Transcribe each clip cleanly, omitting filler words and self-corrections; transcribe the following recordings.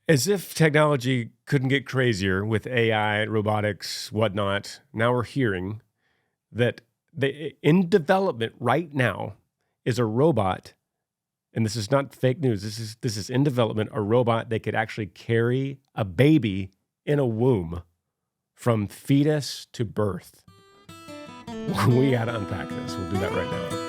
As if technology couldn't get crazier with AI, robotics, whatnot, now we're hearing that in development right now is a robot, and this is not fake news. This is in development, a robot that could actually carry a baby in a womb from fetus to birth. We got to unpack this. We'll do that right now.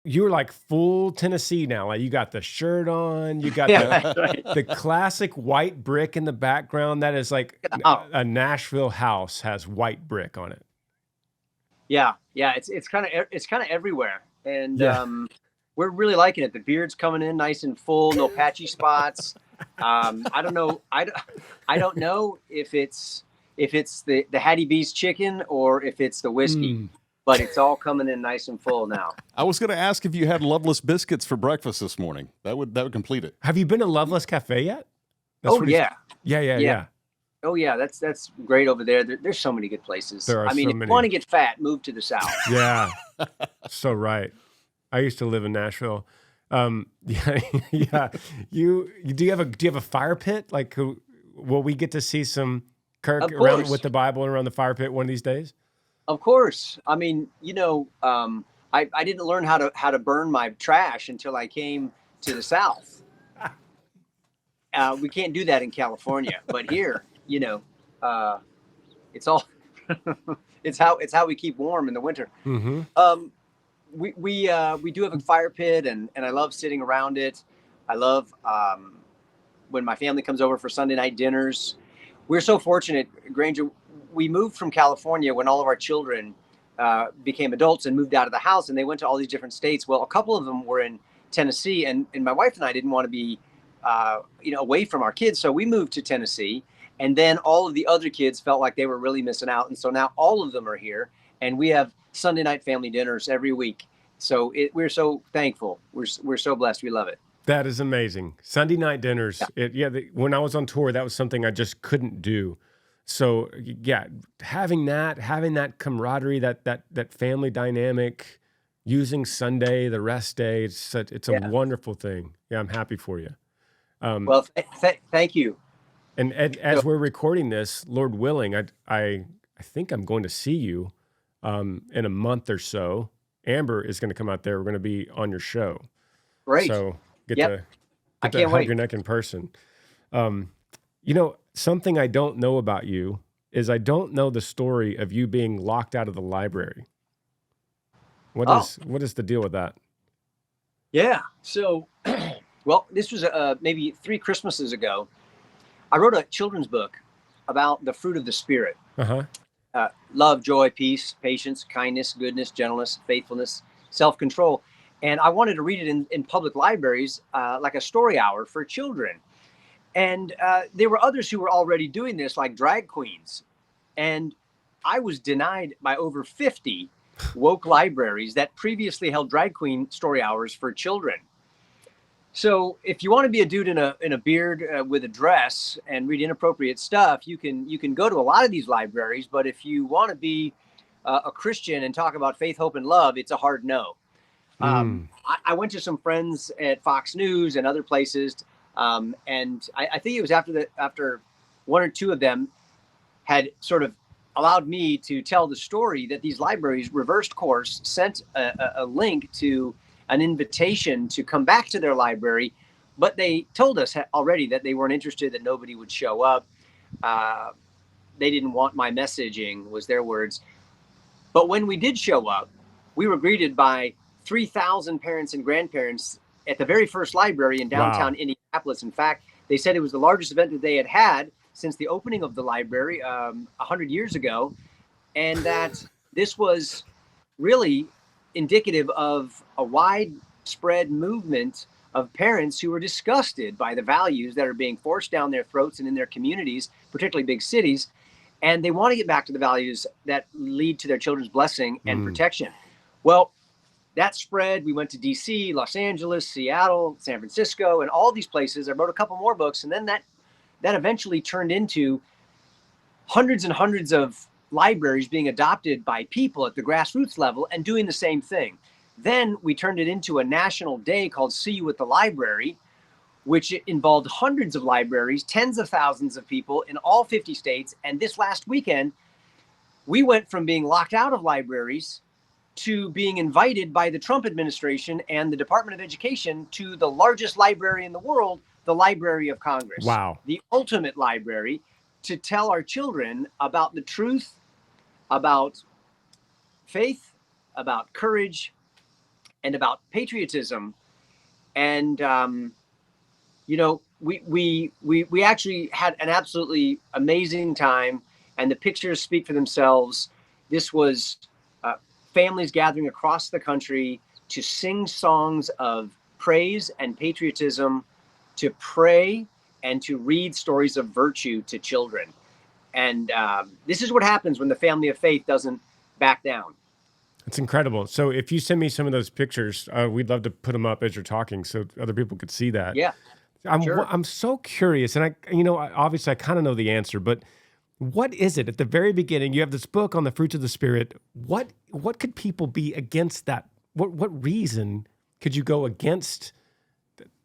You're like full Tennessee now. Like you got the shirt on, you got the classic white brick in the background. That is like a Nashville house has white brick on it. Yeah, it's kind of everywhere, and we're really liking it. The beard's coming in nice and full, no patchy spots. I don't know. I don't know if it's the Hattie B's chicken or if it's the whiskey. But it's all coming in nice and full now. I was going to ask if you had Loveless biscuits for breakfast this morning. That would complete it. Have you been to Loveless Cafe yet? Yeah. Oh yeah, that's great over there. There's so many good places. There are if you want to get fat, move to the South. Yeah, so right. I used to live in Nashville. Yeah. Do you have a fire pit? Like, will we get to see some Kirk around with the Bible and around the fire pit one of these days? Of course. I mean, I didn't learn how to burn my trash until I came to the South. We can't do that in California, but here, it's all it's how we keep warm in the winter. Mm-hmm. We do have a fire pit, and I love sitting around it. I love when my family comes over for Sunday night dinners. We're so fortunate, Granger. We moved from California when all of our children became adults and moved out of the house, and they went to all these different states. Well, a couple of them were in Tennessee, and my wife and I didn't want to be, away from our kids. So we moved to Tennessee, and then all of the other kids felt like they were really missing out. And so now all of them are here, and we have Sunday night family dinners every week. So we're so thankful. We're so blessed. We love it. That is amazing. Sunday night dinners. Yeah. When I was on tour, that was something I just couldn't do. So yeah, having that camaraderie, that family dynamic, using Sunday, the rest day, it's a wonderful thing. Yeah, I'm happy for you. Well, thank you. And as we're recording this, Lord willing, I think I'm going to see you in a month or so. Amber is going to come out there. We're going to be on your show. Great. So get to hug your neck in person. Something I don't know about you is I don't know the story of you being locked out of the library. What is the deal with that? Yeah. So, well, this was maybe 3 Christmases ago. I wrote a children's book about the fruit of the Spirit. Love, joy, peace, patience, kindness, goodness, gentleness, faithfulness, self-control. And I wanted to read it in public libraries, like a story hour for children. And there were others who were already doing this, like drag queens. And I was denied by over 50 woke libraries that previously held drag queen story hours for children. So if you want to be a dude in a beard with a dress and read inappropriate stuff, you can go to a lot of these libraries. But if you want to be a Christian and talk about faith, hope, and love, it's a hard no. I went to some friends at Fox News and other places. And I think it was after 1 or 2 of them had sort of allowed me to tell the story that these libraries reversed course, sent a link to an invitation to come back to their library, but they told us already that they weren't interested, that nobody would show up. They didn't want my messaging, was their words. But when we did show up, we were greeted by 3,000 parents and grandparents at the very first library in downtown Indianapolis. In fact, they said it was the largest event that they had had since the opening of the library 100 years ago, and that this was really indicative of a widespread movement of parents who were disgusted by the values that are being forced down their throats and in their communities, particularly big cities, and they want to get back to the values that lead to their children's blessing and protection. Well, that spread. We went to DC, Los Angeles, Seattle, San Francisco, and all these places. I wrote a couple more books, and then that eventually turned into hundreds and hundreds of libraries being adopted by people at the grassroots level and doing the same thing. Then we turned it into a national day called See You at the Library, which involved hundreds of libraries, tens of thousands of people in all 50 states. And this last weekend, we went from being locked out of libraries to being invited by the Trump administration and the Department of Education to the largest library in the world, the Library of Congress. Wow. The ultimate library, to tell our children about the truth, about faith, about courage, and about patriotism. And, we actually had an absolutely amazing time, and the pictures speak for themselves. This was families gathering across the country to sing songs of praise and patriotism, to pray, and to read stories of virtue to children. And this is what happens when the family of faith doesn't back down. It's incredible. So if you send me some of those pictures, we'd love to put them up as you're talking so other people could see that. Yeah, sure. I'm so curious, and obviously I kind of know the answer, but what is it at the very beginning? You have this book on the fruits of the Spirit. What could people be against that? What reason could you go against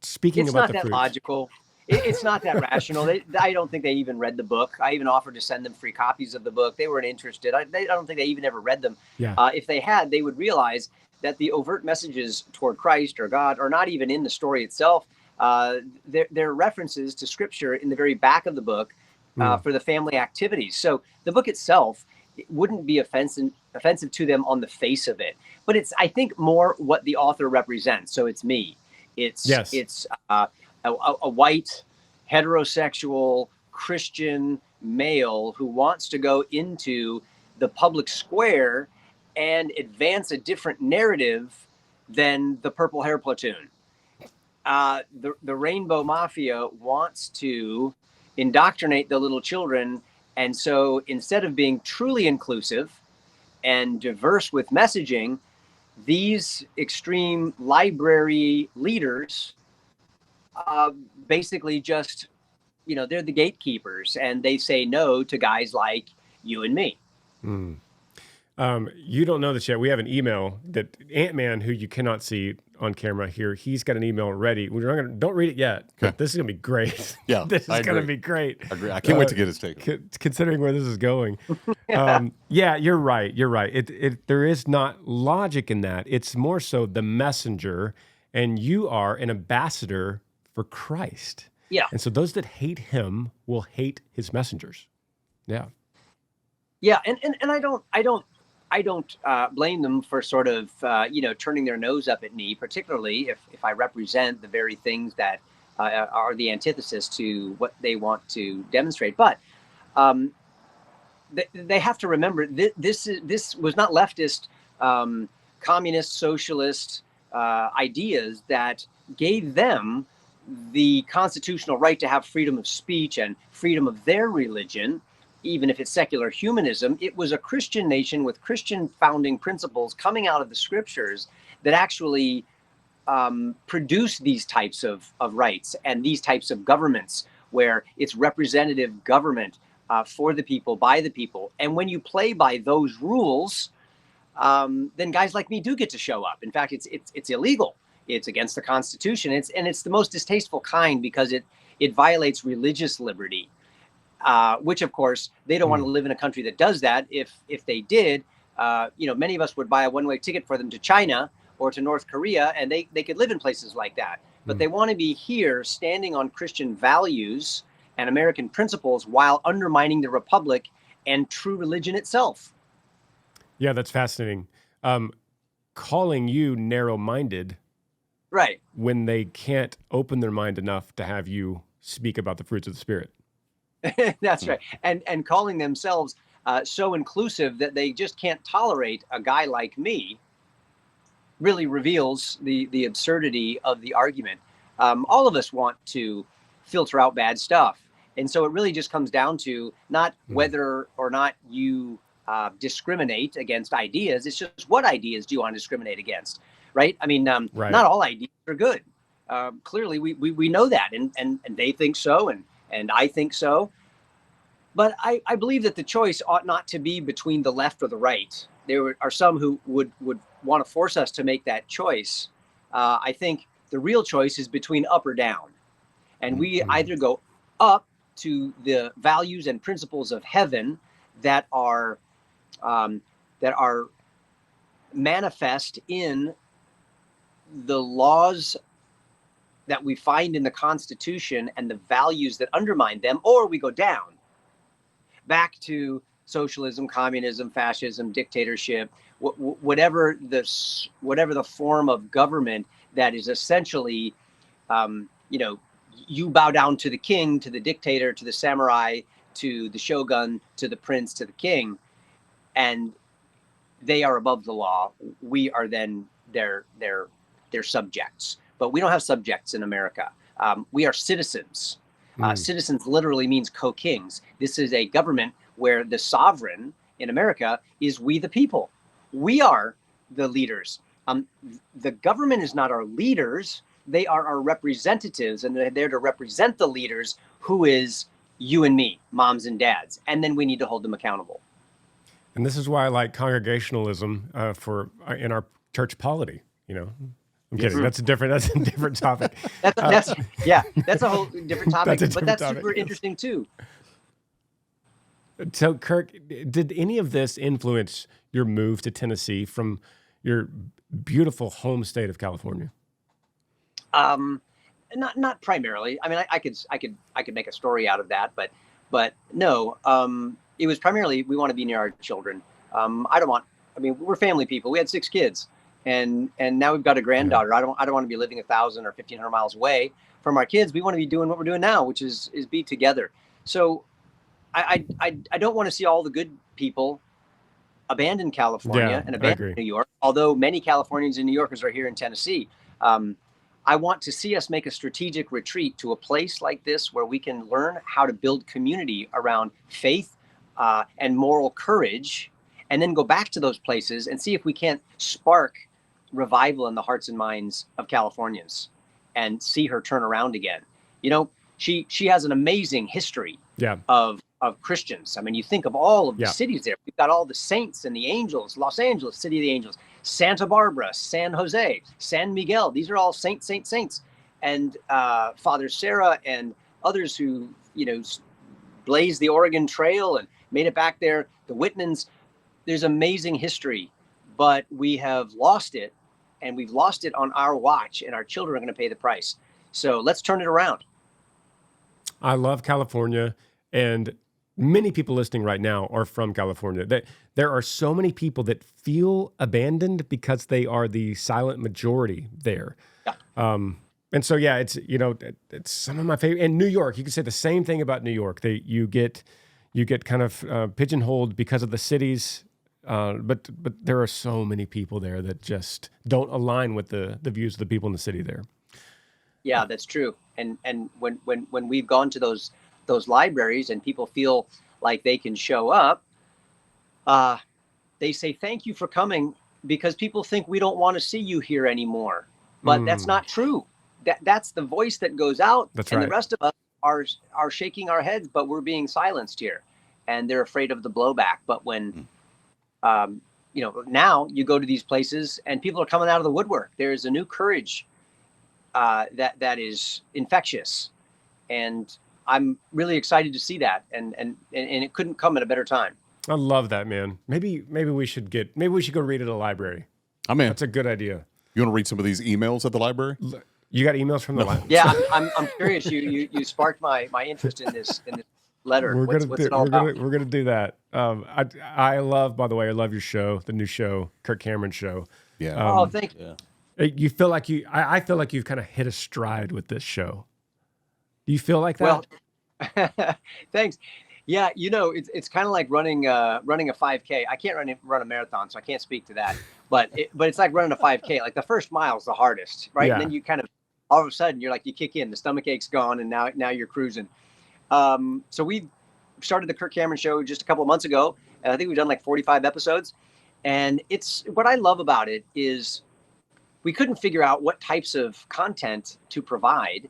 speaking about the fruits? It's not that logical. It's not that rational. I don't think they even read the book. I even offered to send them free copies of the book. They weren't interested. I don't think they even ever read them. Yeah. If they had, they would realize that the overt messages toward Christ or God are not even in the story itself. There are references to Scripture in the very back of the book for the family activities. So the book itself wouldn't be offensive to them on the face of it. But it's, I think, more what the author represents. So it's me. It's a white, heterosexual, Christian male who wants to go into the public square and advance a different narrative than the Purple Hair Platoon. The Rainbow Mafia wants to indoctrinate the little children. And so instead of being truly inclusive and diverse with messaging, these extreme library leaders basically just, they're the gatekeepers, and they say no to guys like you and me. You don't know this yet. We have an email that Ant-Man, who you cannot see on camera here, he's got an email ready. Don't read it yet, but this is going to be great. Yeah, this is going to be great. I agree. I can't wait to get his take. Considering where this is going. Yeah, you're right. You're right. There is not logic in that. It's more so the messenger, and you are an ambassador for Christ. Yeah. And so those that hate him will hate his messengers. Yeah. Yeah, and I don't blame them for sort of, turning their nose up at me, particularly if I represent the very things that are the antithesis to what they want to demonstrate. But they have to remember this was not leftist, communist, socialist ideas that gave them the constitutional right to have freedom of speech and freedom of their religion. Even if it's secular humanism, it was a Christian nation with Christian founding principles coming out of the Scriptures that actually produced these types of rights and these types of governments where it's representative government for the people, by the people. And when you play by those rules, then guys like me do get to show up. In fact, it's illegal. It's against the Constitution. It's the most distasteful kind because it violates religious liberty. Which, of course, they don't want to live in a country that does that. If they did, many of us would buy a one-way ticket for them to China or to North Korea, and they could live in places like that. But they want to be here standing on Christian values and American principles while undermining the Republic and true religion itself. Yeah, that's fascinating. Calling you narrow-minded, right, when they can't open their mind enough to have you speak about the fruits of the Spirit. That's right. And calling themselves so inclusive that they just can't tolerate a guy like me really reveals the absurdity of the argument. All of us want to filter out bad stuff. And so it really just comes down to not whether or not you discriminate against ideas. It's just what ideas do you want to discriminate against, right? I mean, right. Not all ideas are good. Clearly, we know that, and they think so, and I think so. But I believe that the choice ought not to be between the left or the right. There are some who would want to force us to make that choice. I think the real choice is between up or down. And we either go up to the values and principles of heaven that are manifest in the laws that we find in the Constitution and the values that undermine them, or we go down back to socialism, communism, fascism, dictatorship, whatever the form of government that is essentially, you bow down to the king, to the dictator, to the samurai, to the shogun, to the prince, to the king, and they are above the law. We are then their subjects, but we don't have subjects in America. We are citizens. Citizens literally means co-kings. This is a government where the sovereign in America is we the people. We are the leaders. The government is not our leaders. They are our representatives, and they're there to represent the leaders, who is you and me, moms and dads. And then we need to hold them accountable. And this is why I like congregationalism in our church polity. I'm kidding. That's a different topic. That's a whole different topic. That's super interesting too. So, Kirk, did any of this influence your move to Tennessee from your beautiful home state of California? Not primarily. I mean, I could make a story out of that, but no. It was primarily we want to be near our children. We're family people. We had 6 kids. And now we've got a granddaughter. I don't want to be living 1,000 or 1,500 miles away from our kids. We want to be doing what we're doing now, which is be together. So I don't want to see all the good people abandon California and abandon New York. Although many Californians and New Yorkers are here in Tennessee, I want to see us make a strategic retreat to a place like this where we can learn how to build community around faith and moral courage, and then go back to those places and see if we can't spark revival in the hearts and minds of Californians and see her turn around again. She has an amazing history of Christians. I mean, you think of all of the cities there. We've got all the saints and the angels. Los Angeles, City of the Angels, Santa Barbara, San Jose, San Miguel. These are all saints. And Father Sarah and others who, blazed the Oregon Trail and made it back there. The Whitmans. There's amazing history, but we have lost it, and we've lost it on our watch, and our children are going to pay the price. So let's turn it around. I love California, and many people listening right now are from California. There are so many people that feel abandoned because they are the silent majority there. Yeah. And so, it's some of my favorite. And New York, you can say the same thing about New York. You get kind of pigeonholed because of the cities. But there are so many people there that just don't align with the views of the people in the city there. Yeah, that's true. And when we've gone to those libraries and people feel like they can show up, they say, thank you for coming, because people think we don't want to see you here anymore. But that's not true. That's the voice that goes out. That's and right. The rest of us are shaking our heads, but we're being silenced here. And they're afraid of the blowback. But when now you go to these places and people are coming out of the woodwork. There is a new courage that is infectious, and I'm really excited to see that. And it couldn't come at a better time. I love that, man. Maybe we should go read at a library. I'm in. That's a good idea. You want to read some of these emails at the library? You got emails from the library? Yeah, I'm curious. You sparked my interest in this letter. What's it all about? We're gonna do that. I love your show, the new show, Kirk Cameron show. Yeah. Thank you. Yeah. You feel like I feel like you've kind of hit a stride with this show. Do you feel like that? Well, thanks. Yeah, it's kind of like running a 5K. I can't run a marathon, so I can't speak to that. But it's like running a 5K. Like the first mile is the hardest, right? Yeah. And then you kind of all of a sudden you're like, you kick in, the stomach ache's gone, and now you're cruising. So we started the Kirk Cameron show just a couple of months ago, and I think we've done like 45 episodes. And it's what I love about it is we couldn't figure out what types of content to provide.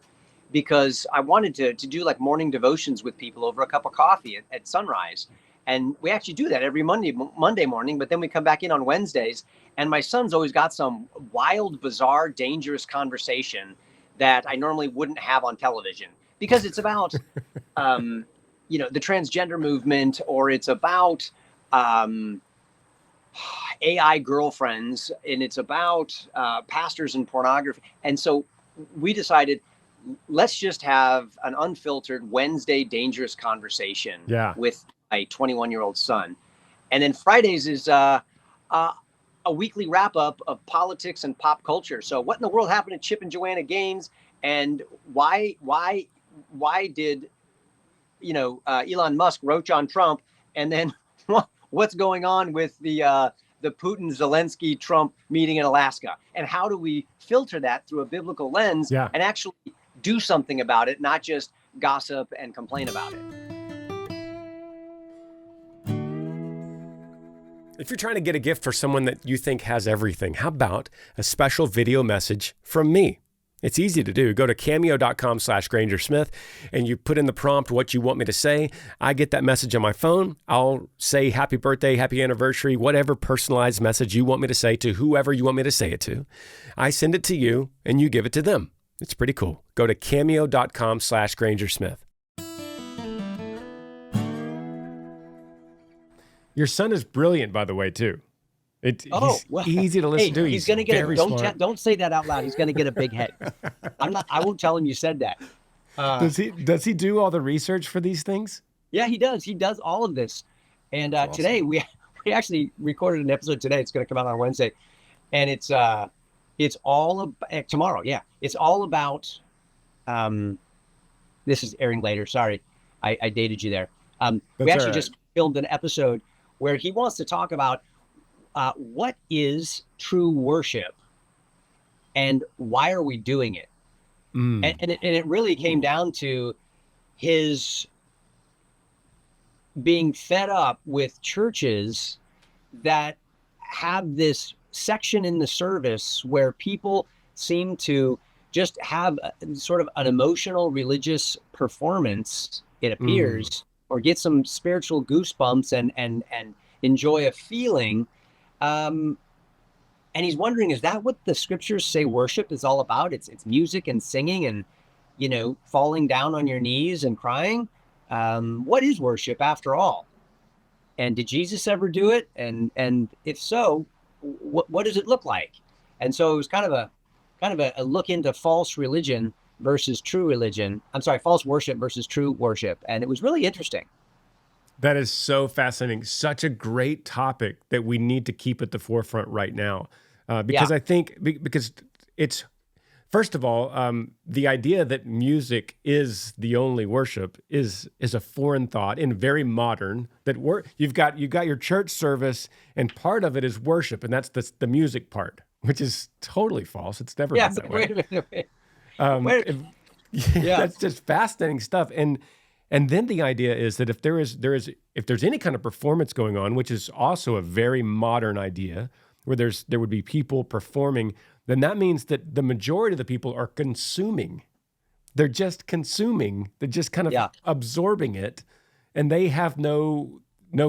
because I wanted to do like morning devotions with people over a cup of coffee at sunrise. And we actually do that every Monday morning, but then we come back in on Wednesdays, and my son's always got some wild, bizarre, dangerous conversation that I normally wouldn't have on television, because it's about, the transgender movement, or it's about AI girlfriends, and it's about pastors and pornography. And so we decided, let's just have an unfiltered Wednesday dangerous conversation with a 21-year-old son. And then Fridays is a weekly wrap up of politics and pop culture. So what in the world happened to Chip and Joanna Gaines, and why did Elon Musk roach on Trump, and then what's going on with the Putin Zelensky Trump meeting in Alaska, and how do we filter that through a biblical lens and actually do something about it, not just gossip and complain about it. If you're trying to get a gift for someone that you think has everything, how about a special video message from me? It's easy to do. Go to cameo.com/Granger Smith and you put in the prompt what you want me to say. I get that message on my phone. I'll say happy birthday, happy anniversary, whatever personalized message you want me to say to whoever you want me to say it to. I send it to you and you give it to them. It's pretty cool. Go to cameo.com/Granger Smith. Your son is brilliant, by the way, too. He's easy to listen to. He's going to get don't say that out loud. He's going to get a big head. I won't tell him you said that. Does he do all the research for these things? Yeah, he does. He does all of this. And awesome. Today we actually recorded an episode today. It's going to come out on Wednesday, and it's all about tomorrow. Yeah, it's all about. This is airing later. Sorry, I dated you there. We actually just filmed an episode where he wants to talk about what is true worship and why are we doing it? And it really came down to his being fed up with churches that have this section in the service where people seem to just have sort of an emotional religious performance, it appears, or get some spiritual goosebumps and enjoy a feeling. And he's wondering, is that what the scriptures say worship is all about? It's music and singing and, falling down on your knees and crying. What is worship after all? And did Jesus ever do it? And if so, what does it look like? And so it was kind of a look into false religion versus true religion. I'm sorry, false worship versus true worship. And it was really interesting. That is so fascinating. Such a great topic that we need to keep at the forefront right now. Because I think, because it's, first of all, the idea that music is the only worship is a foreign thought and very modern. That you've got your church service, and part of it is worship, and that's the music part, which is totally false. It's never been that way. Wait a minute. That's just fascinating stuff. And then the idea is that if there's any kind of performance going on, which is also a very modern idea, where there would be people performing, then that means that the majority of the people are consuming. They're just consuming. They're just kind of absorbing it, and they have no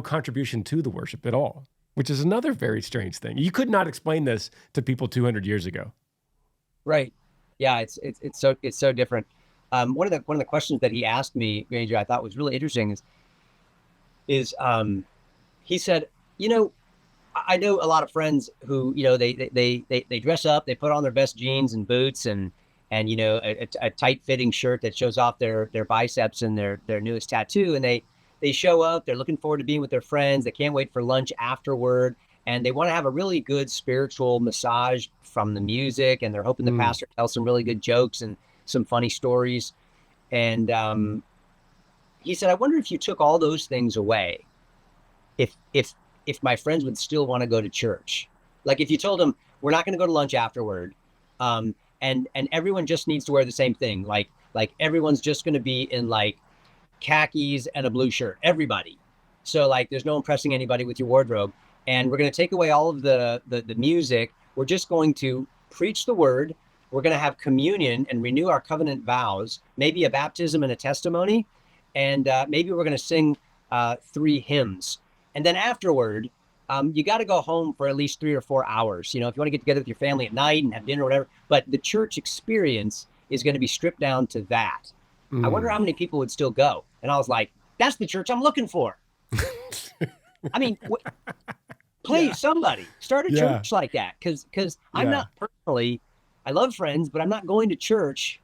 contribution to the worship at all, which is another very strange thing. You could not explain this to people 200 years ago. Right. Yeah, it's so different. One of the questions that he asked me, Granger, I thought was really interesting is he said, I know a lot of friends who, they dress up, they put on their best jeans and boots and a tight fitting shirt that shows off their biceps and their newest tattoo. And they show up, they're looking forward to being with their friends. They can't wait for lunch afterward. And they want to have a really good spiritual massage from the music. And they're hoping the pastor tells some really good jokes and some funny stories. And he said, I wonder if you took all those things away, if my friends would still want to go to church. Like if you told them, we're not going to go to lunch afterward, and everyone just needs to wear the same thing. Like everyone's just going to be in like khakis and a blue shirt, everybody. So like there's no impressing anybody with your wardrobe. And we're going to take away all of the music. We're just going to preach the word, we're going to have communion and renew our covenant vows, maybe a baptism and a testimony, and maybe we're going to sing 3 hymns. And then afterward, you got to go home for at least 3 or 4 hours. If you want to get together with your family at night and have dinner or whatever, but the church experience is going to be stripped down to that. I wonder how many people would still go. And I was like, that's the church I'm looking for. I mean, please, somebody start a church like that. Because I'm not personally, I love Friends, but I'm not going to church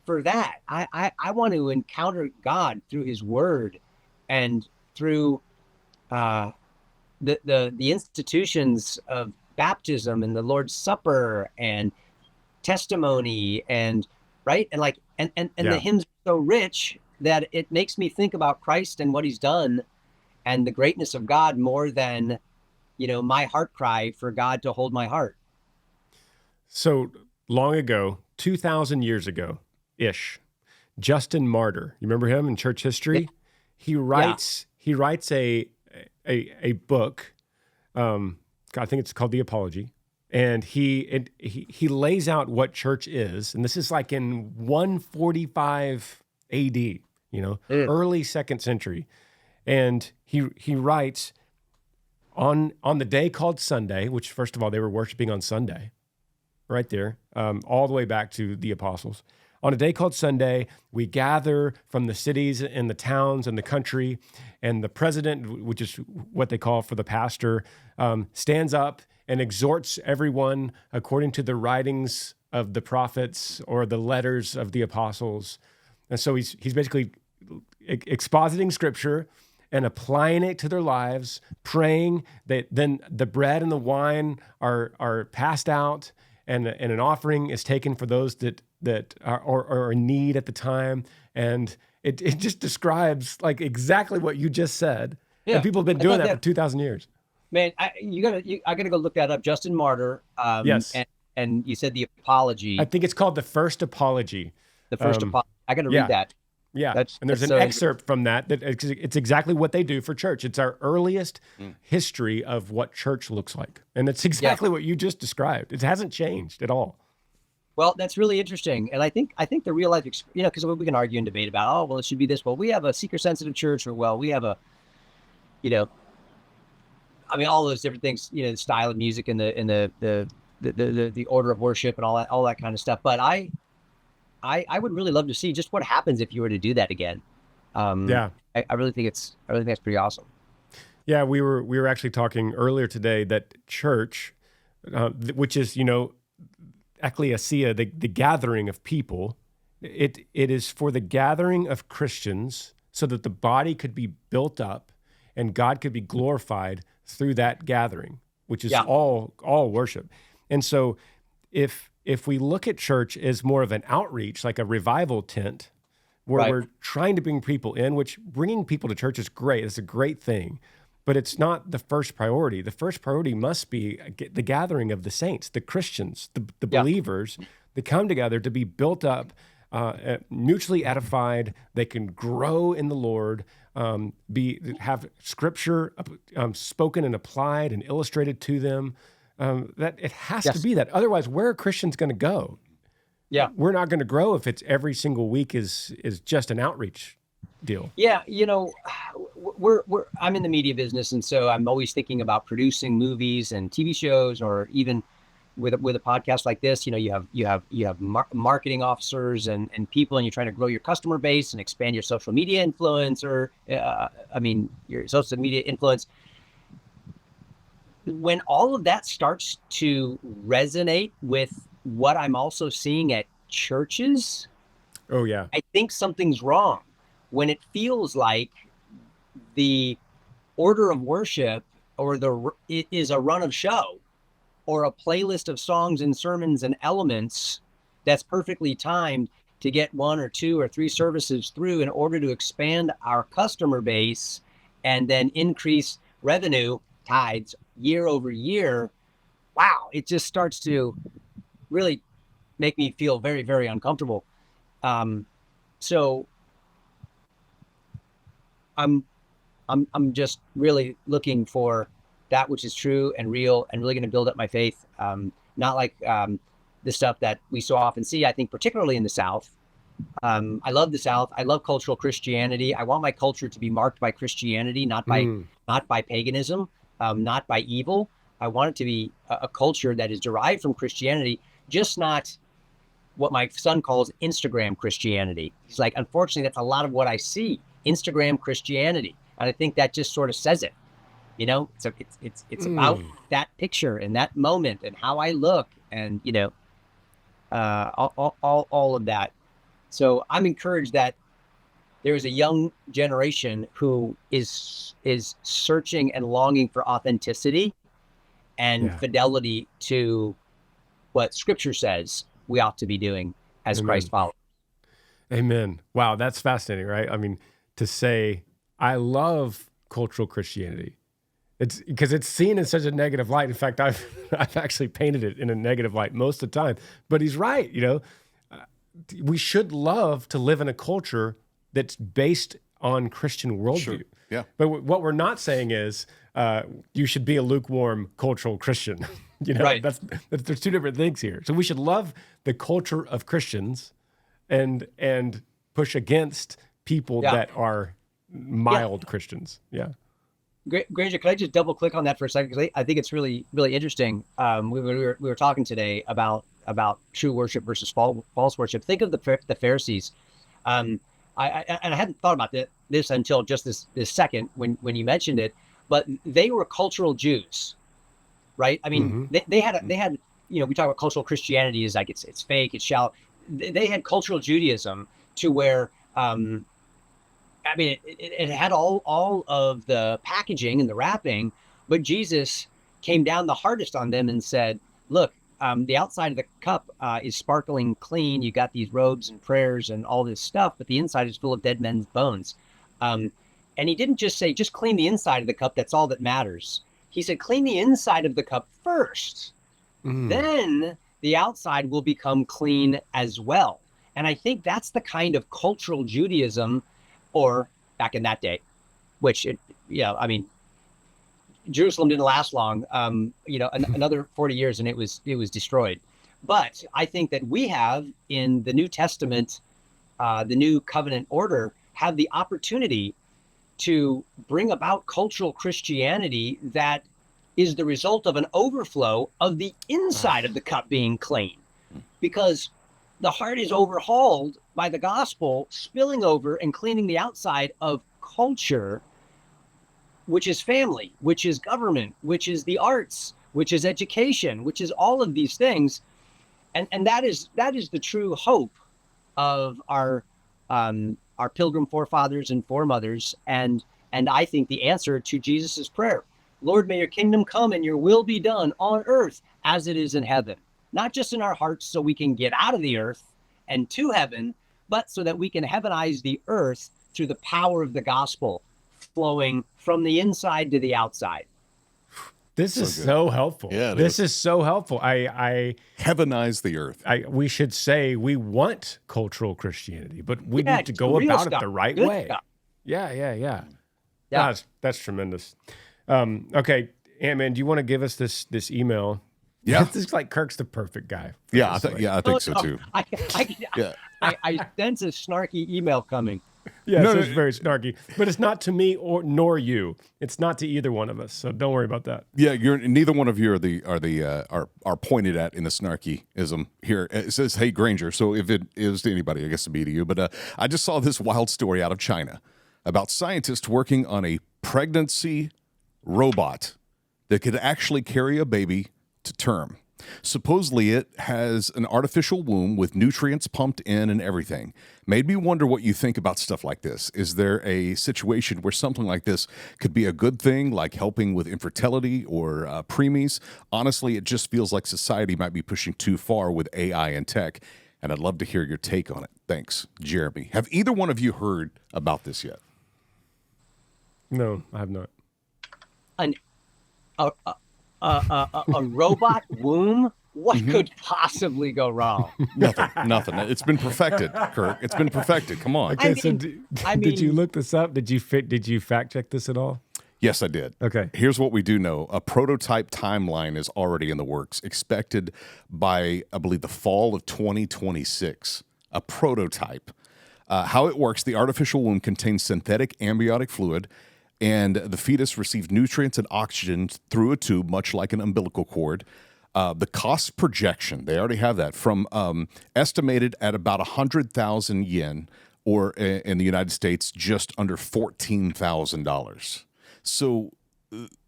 for that. I want to encounter God through his word and through the institutions of baptism and the Lord's Supper and testimony and right. And like, and the hymns are so rich that it makes me think about Christ and what he's done and the greatness of God more than, my heart cry for God to hold my heart. So long ago, 2,000 years ago ish, Justin Martyr, you remember him in church history? Yeah. He writes a book. I think it's called The Apology. And he lays out what church is. And this is like in 145 AD, early 2nd century. And he writes on the day called Sunday, which first of all, they were worshiping on Sunday, right there, all the way back to the apostles. On a day called Sunday, we gather from the cities and the towns and the country, and the president, which is what they call for the pastor, stands up and exhorts everyone according to the writings of the prophets or the letters of the apostles. And so he's basically expositing scripture and applying it to their lives, praying that then the bread and the wine are passed out and an offering is taken for those that are in need at the time. And it just describes like exactly what you just said. Yeah. And people have been doing that for 2,000 years. Man, I gotta go look that up. Justin Martyr. Yes. And you said The Apology. I think it's called The First Apology. The First Apology. I gotta read that. Yeah, and there's an excerpt from that it's exactly what they do for church. It's our earliest history of what church looks like. And it's exactly what you just described. It hasn't changed at all. Well, that's really interesting. And I think the real life, because we can argue and debate about, it should be this. Well, we have a seeker-sensitive church, or, well, we have a, all those different things, the style of music and the order of worship and all that kind of stuff. But I would really love to see just what happens if you were to do that again. I really think that's pretty awesome. Yeah, we were actually talking earlier today that church, which is ecclesia, the gathering of people, it is for the gathering of Christians so that the body could be built up and God could be glorified through that gathering, which is all worship. And so if we look at church as more of an outreach, like a revival tent, where we're trying to bring people in, which bringing people to church is great. It's a great thing, but it's not the first priority. The first priority must be the gathering of the saints, the Christians, the believers that come together to be built up, mutually edified. They can grow in the Lord, have scripture spoken and applied and illustrated to them. That it has to be that. Otherwise, where are Christians going to go? Yeah, we're not going to grow if it's every single week is just an outreach deal. Yeah, I'm in the media business, and so I'm always thinking about producing movies and TV shows, or even with a podcast like this. You have marketing officers and people, and you're trying to grow your customer base and expand your social media influence, your social media influence. When all of that starts to resonate with what I'm also seeing at churches, I think something's wrong. When it feels like the order of worship it is a run of show, or a playlist of songs and sermons and elements that's perfectly timed to get 1 or 2 or 3 services through in order to expand our customer base and then increase revenue tides year over year. Wow, it just starts to really make me feel very, very uncomfortable. So I'm just really looking for that which is true and real and really going to build up my faith. Not like the stuff that we so often see, I think, particularly in the South. I love the South. I love cultural Christianity. I want my culture to be marked by Christianity, not by paganism, not by evil. I want it to be a culture that is derived from Christianity, just not what my son calls Instagram Christianity. He's like, unfortunately, that's a lot of what I see, Instagram Christianity. And I think that just sort of says it. You know, it's about that picture and that moment and how I look and, you know, all of that. So I'm encouraged that there is a young generation who is searching and longing for authenticity and fidelity to what Scripture says we ought to be doing as Christ followers. Amen. Wow, that's fascinating, right? I mean, to say, I love cultural Christianity. It's because it's seen in such a negative light. In fact, I've actually painted it in a negative light most of the time. But he's right, you know. We should love to live in a culture that's based on Christian worldview. Sure. Yeah. But what we're not saying is you should be a lukewarm cultural Christian. You know, right. There's two different things here. So we should love the culture of Christians and push against people that are mild Christians. Yeah. Granger, could I just double click on that for a second? Because I think it's really, really interesting. We were talking today about true worship versus false worship. Think of the Pharisees. I hadn't thought about this until just this second when you mentioned it, but they were cultural Jews, right? I mean, they had you know, we talk about cultural Christianity is like it's fake, it's shallow. They had cultural Judaism to where I mean, it had all of the packaging and the wrapping, but Jesus came down the hardest on them and said, look, the outside of the cup is sparkling clean. You got these robes and prayers and all this stuff, but the inside is full of dead men's bones. And he didn't just say, just clean the inside of the cup. That's all that matters. He said, clean the inside of the cup first. Then the outside will become clean as well. And I think that's the kind of cultural Judaism, or back in that day, which, I mean, Jerusalem didn't last long, another 40 years and it was destroyed. But I think that we have in the New Testament, the new covenant order, have the opportunity to bring about cultural Christianity that is the result of an overflow of the inside of the cup being clean. Because the heart is overhauled by the gospel spilling over and cleaning the outside of culture, which is family, which is government, which is the arts, which is education, which is all of these things. And that is the true hope of our pilgrim forefathers and foremothers. And I think the answer to Jesus's prayer, Lord, may your kingdom come and your will be done on earth as it is in heaven. Not just in our hearts so we can get out of the earth and to heaven, but so that we can heavenize the earth through the power of the gospel flowing from the inside to the outside. This is so helpful. Yeah, this is so helpful. I heavenize the earth. We should say we want cultural Christianity, but we need to go about it the right way. Yeah. That's tremendous. Okay, Ant-Man, do you want to give us this email? Yeah, this is like Kirk's the perfect guy. I think so too. I sense a snarky email coming. Yeah, it's very snarky, but it's not to me nor you. It's not to either one of us, so don't worry about that. Yeah, neither one of you are pointed at in the snarkyism here. It says, "Hey Granger." So if it is to anybody, I guess it'd be to you. But I just saw this wild story out of China about scientists working on a pregnancy robot that could actually carry a baby to term. Supposedly it has an artificial womb with nutrients pumped in and everything. Made me wonder what you think about stuff like this. Is there a situation where something like this could be a good thing, like helping with infertility or preemies? Honestly, it just feels like society might be pushing too far with AI and tech, and I'd love to hear your take on it. Thanks, Jeremy. Have either one of you heard about this yet? No, I have not. A robot womb? What could possibly go wrong? Nothing. It's been perfected, Kirk. It's been perfected. Come on. Okay, did you look this up? Did you fact check this at all? Yes, I did. Okay. Here's what we do know. A prototype timeline is already in the works, expected by, I believe, the fall of 2026. A prototype. How it works, the artificial womb contains synthetic amniotic fluid, and the fetus receives nutrients and oxygen through a tube, much like an umbilical cord. The cost projection, they already have that, from estimated at about 100,000 yen, or in the United States, just under $14,000. So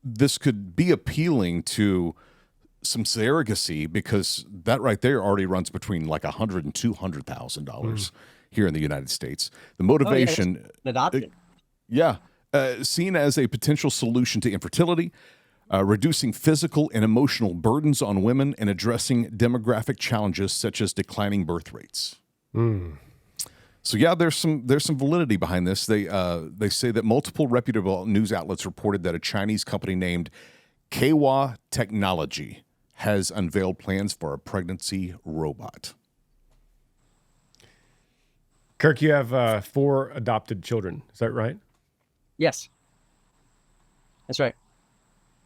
this could be appealing to some surrogacy, because that right there already runs between like $100,000 and $200,000 here in the United States. The motivation, adoption. Seen as a potential solution to infertility, reducing physical and emotional burdens on women, and addressing demographic challenges such as declining birth rates. So yeah, there's some validity behind this. They say that multiple reputable news outlets reported that a Chinese company named Keiwa Technology has unveiled plans for a pregnancy robot. Kirk, you have 4 adopted children. Is that right? Yes, that's right.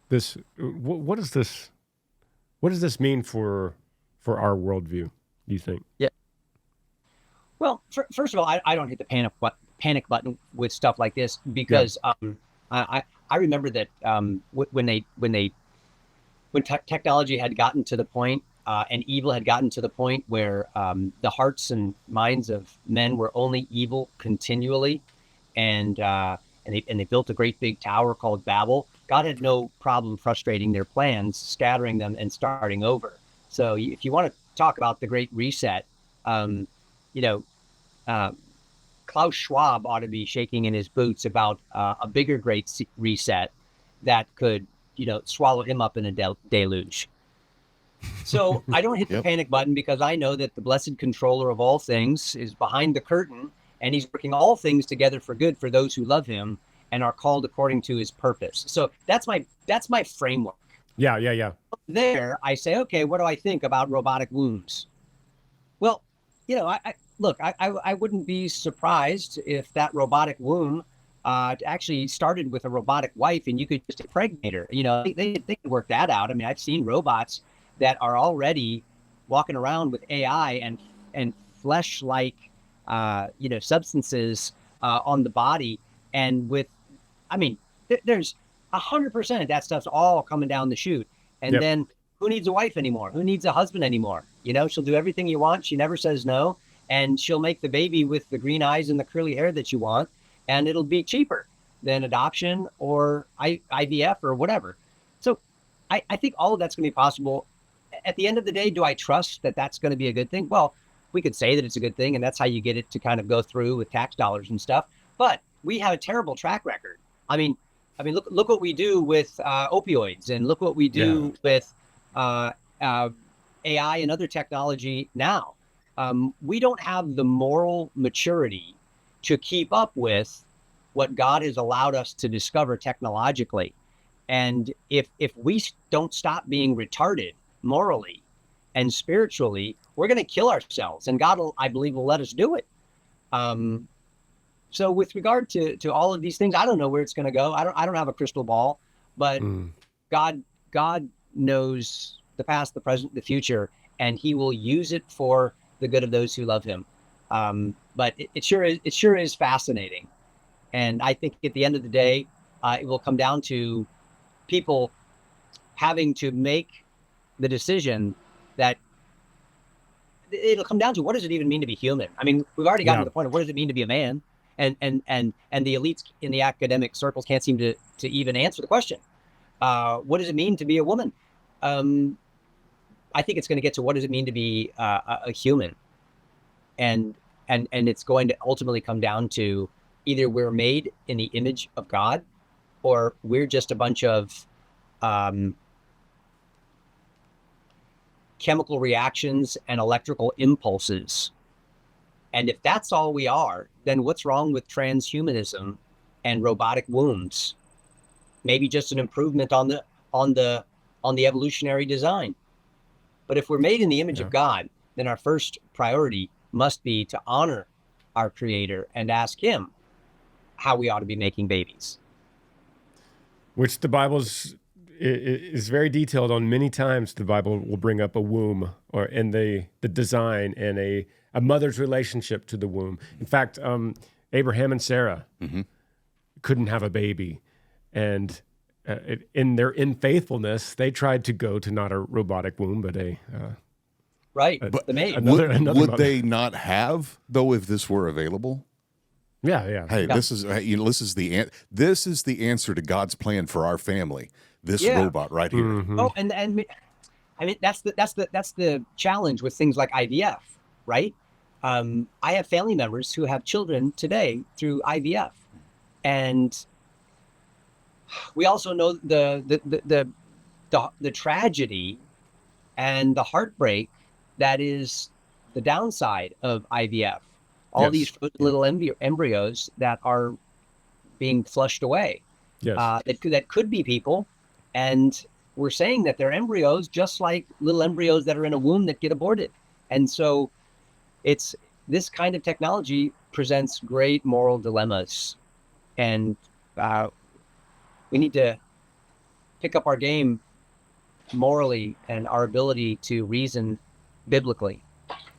What does this mean for our worldview, do you think? Yeah. Well, first of all, I don't hit the panic button with stuff like this, because I remember that when technology had gotten to the point, and evil had gotten to the point where the hearts and minds of men were only evil continually, and they built a great big tower called Babel. God had no problem frustrating their plans, scattering them, and starting over. So if you want to talk about the Great Reset, Klaus Schwab ought to be shaking in his boots about a bigger Great Reset that could, swallow him up in a deluge. So I don't hit the panic button, because I know that the blessed controller of all things is behind the curtain, and he's working all things together for good for those who love him and are called according to his purpose. So that's my framework. Yeah. There, I say, okay, what do I think about robotic wombs? Well, I wouldn't be surprised if that robotic womb actually started with a robotic wife, and you could just impregnate her. They could work that out. I mean, I've seen robots that are already walking around with AI and flesh-like, substances on the body, and there's 100% of that stuff's all coming down the chute. And then who needs a wife anymore? Who needs a husband anymore? She'll do everything you want. She never says no. And she'll make the baby with the green eyes and the curly hair that you want. And it'll be cheaper than adoption or IVF or whatever. So I think all of that's going to be possible. At the end of the day, do I trust that that's going to be a good thing? Well, we could say that it's a good thing, and that's how you get it to kind of go through with tax dollars and stuff. But we have a terrible track record. I mean, look what we do with opioids, and look what we do with AI and other technology now. We don't have the moral maturity to keep up with what God has allowed us to discover technologically. And if we don't stop being retarded morally and spiritually, we're going to kill ourselves, and God, I believe, will let us do it. So with regard to all of these things, I don't know where it's going to go. I don't have a crystal ball, but God knows the past, the present, the future, and he will use it for the good of those who love him. But it sure is fascinating. And I think at the end of the day, it will come down to people having to make the decision that it'll come down to, what does it even mean to be human? I mean, we've already gotten to the point of what does it mean to be a man? And the elites in the academic circles can't seem to even answer the question. What does it mean to be a woman? I think it's going to get to, what does it mean to be a human? And it's going to ultimately come down to, either we're made in the image of God, or we're just a bunch of chemical reactions and electrical impulses. And if that's all we are, then what's wrong with transhumanism and robotic wombs? Maybe just an improvement on the evolutionary design. But if we're made in the image of God, then our first priority must be to honor our Creator and ask him how we ought to be making babies. Which the Bible's is very detailed on. Many times the Bible will bring up a womb or in the design and a mother's relationship to the womb. In fact, Abraham and Sarah couldn't have a baby. And in their unfaithfulness, they tried to go to not a robotic womb, but the maid. Would they not have, though, if this were available? Yeah. Hey, this is this is the answer to God's plan for our family. This robot right here. Mm-hmm. Oh, and I mean that's the challenge with things like IVF, right? I have family members who have children today through IVF, and we also know the tragedy and the heartbreak that is the downside of IVF. All these little embryos that are being flushed away. Yes. That could be people, and we're saying that they're embryos, just like little embryos that are in a womb that get aborted. And so, it's this kind of technology presents great moral dilemmas, and we need to pick up our game morally and our ability to reason biblically.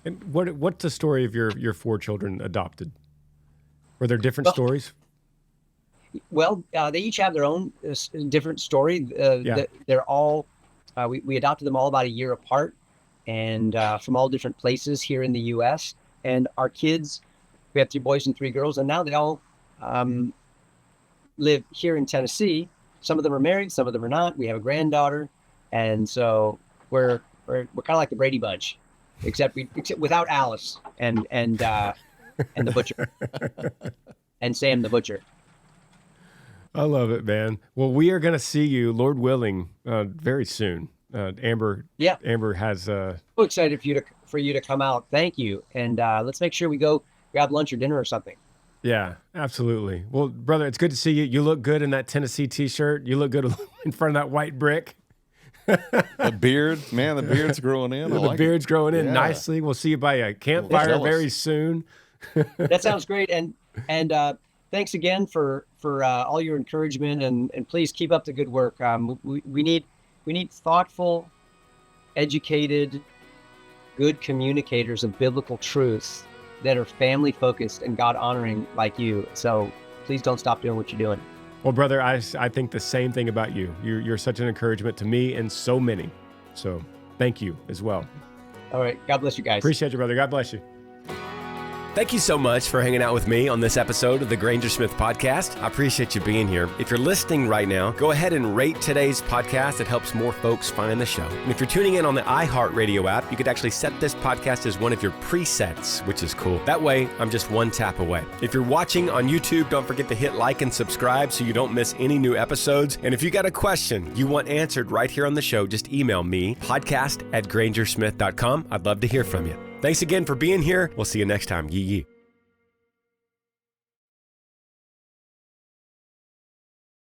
And what's the story of your 4 children adopted? Were there different stories? Well, they each have their own different story. They're all, we adopted them all about a year apart, and from all different places here in the U.S. And our kids, we have 3 boys and 3 girls, and now they all live here in Tennessee. Some of them are married, some of them are not. We have a granddaughter, and so we're kind of like the Brady Bunch. Except without Alice and the butcher and Sam the butcher. I love it, man. Well, we are going to see you, Lord willing, very soon. Amber has. So excited for you to come out. Thank you, and let's make sure we go grab lunch or dinner or something. Yeah, absolutely. Well, brother, it's good to see you. You look good in that Tennessee T-shirt. You look good in front of that white brick. The beard's growing in. The beard's growing in nicely. We'll see you by a campfire very soon. That sounds great. And thanks again for all your encouragement, and please keep up the good work. We need thoughtful, educated, good communicators of biblical truth that are family focused and God honoring like you. So please don't stop doing what you're doing. Well, brother, I think the same thing about you. You're such an encouragement to me and so many. So thank you as well. All right. God bless you guys. Appreciate you, brother. God bless you. Thank you so much for hanging out with me on this episode of the Granger Smith Podcast. I appreciate you being here. If you're listening right now, go ahead and rate today's podcast. It helps more folks find the show. And if you're tuning in on the iHeartRadio app, you could actually set this podcast as one of your presets, which is cool. That way, I'm just one tap away. If you're watching on YouTube, don't forget to hit like and subscribe so you don't miss any new episodes. And if you got a question you want answered right here on the show, just email me, podcast@grangersmith.com. I'd love to hear from you. Thanks again for being here. We'll see you next time. Yee yee.